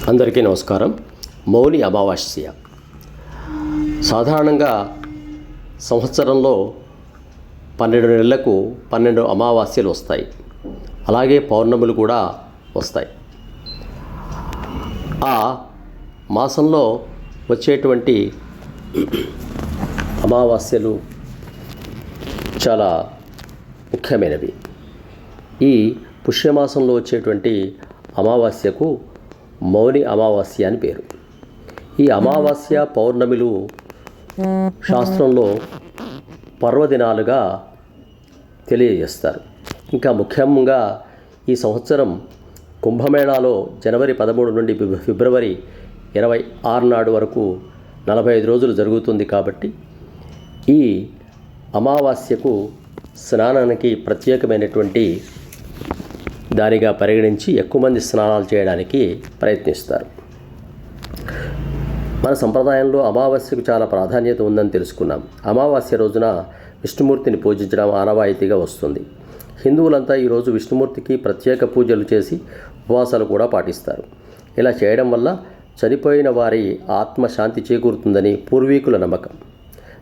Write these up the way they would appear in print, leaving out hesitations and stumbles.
అందరికీ నమస్కారం. మౌని అమావాస్య సాధారణంగా సంవత్సరంలో 12 నెలలకు 12 అమావాస్యలు వస్తాయి. అలాగే పౌర్ణములు కూడా వస్తాయి. ఆ మాసంలో వచ్చేటువంటి అమావాస్యలు చాలా ముఖ్యమైనవి. ఈ పుష్యమాసంలో వచ్చేటువంటి అమావాస్యకు మౌని అమావాస్య అని పేరు. ఈ అమావాస్య పౌర్ణమిలు శాస్త్రంలో పర్వదినాలుగా తెలియజేస్తారు. ఇంకా ముఖ్యంగా ఈ సంవత్సరం కుంభమేళాలో జనవరి 13 నుండి ఫిబ్రవరి 26 నాడు వరకు 45 రోజులు జరుగుతుంది. కాబట్టి ఈ అమావాస్యకు స్నానానికి ప్రత్యేకమైనటువంటి దానిగా పరిగణించి ఎక్కువ మంది స్నానాలు చేయడానికి ప్రయత్నిస్తారు. మన సంప్రదాయంలో అమావాస్యకు చాలా ప్రాధాన్యత ఉందని తెలుసుకున్నాం. అమావాస్య రోజున విష్ణుమూర్తిని పూజించడం ఆనవాయితీగా వస్తుంది. హిందువులంతా ఈరోజు విష్ణుమూర్తికి ప్రత్యేక పూజలు చేసి ఉపవాసాలు కూడా పాటిస్తారు. ఇలా చేయడం వల్ల చనిపోయిన వారి ఆత్మ శాంతి చేకూరుతుందని పూర్వీకుల నమ్మకం.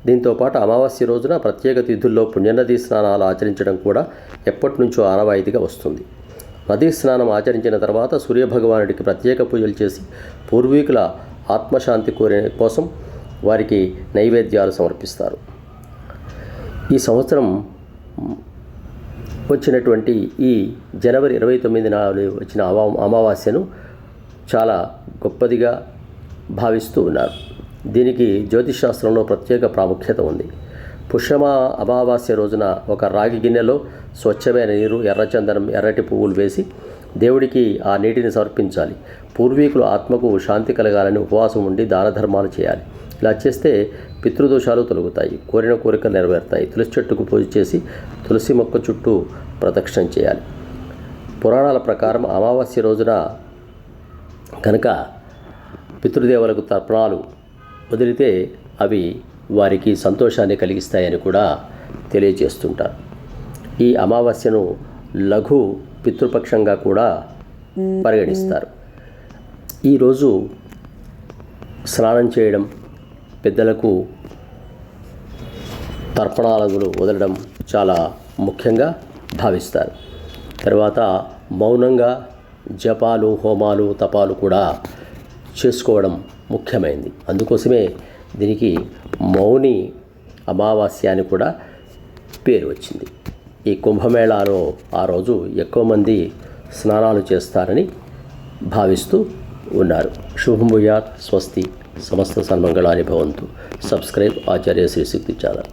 దీంతోపాటు అమావాస్య రోజున ప్రత్యేక తిథుల్లో పుణ్యనదీ స్నానాలు ఆచరించడం కూడా ఎప్పటి నుంచో ఆనవాయితీగా వస్తుంది. నదీ స్నానం ఆచరించిన తర్వాత సూర్యభగవానుడికి ప్రత్యేక పూజలు చేసి పూర్వీకుల ఆత్మశాంతి కోసం వారికి నైవేద్యాలు సమర్పిస్తారు. ఈ సంవత్సరం వచ్చినటువంటి ఈ జనవరి 29 నాడు వచ్చిన అమావాస్యను చాలా గొప్పదిగా భావిస్తూ ఉన్నారు. దీనికి జ్యోతిష్ శాస్త్రంలో ప్రత్యేక ప్రాముఖ్యత ఉంది. పుష్యమా అమావాస్య రోజున ఒక రాగి గిన్నెలో స్వచ్ఛమైన నీరు, ఎర్రచందనం, ఎర్రటి పువ్వులు వేసి దేవుడికి ఆ నీటిని సమర్పించాలి. పూర్వీకుల ఆత్మకు శాంతి కలగాలని ఉపవాసం ఉండి దాన ధర్మాలు చేయాలి. ఇలా చేస్తే పితృదోషాలు తొలగుతాయి, కోరిన కోరికలు నెరవేరుతాయి. తులసి చెట్టుకు పూజ చేసి తులసి మొక్క చుట్టూ ప్రదక్షిణ చేయాలి. పురాణాల ప్రకారం అమావాస్య రోజున కనుక పితృదేవులకు తర్పణాలు వదిలితే అవి వారికి సంతోషాన్ని కలిగిస్తాయని కూడా తెలియజేస్తుంటారు. ఈ అమావాస్యను లఘు పితృపక్షంగా కూడా పరిగణిస్తారు. ఈరోజు స్నానం చేయడం, పెద్దలకు తర్పణాలు వదలడం చాలా ముఖ్యంగా భావిస్తారు. తర్వాత మౌనంగా జపాలు, హోమాలు, తపాలు కూడా చేసుకోవడం ముఖ్యమైనది. అందుకోసమే దీనికి మౌని అమావాస్య అని కూడా పేరు వచ్చింది. ఈ కుంభమేళాలో ఆ రోజు ఎక్కువ మంది స్నానాలు చేస్తారని భావిస్తూ ఉన్నారు. శుభం భూయాత్. స్వస్తి. సమస్త సన్మంగళాని భవంతు. సబ్స్క్రైబ్ ఆచార్య శ్రీ శక్తి ఛానల్.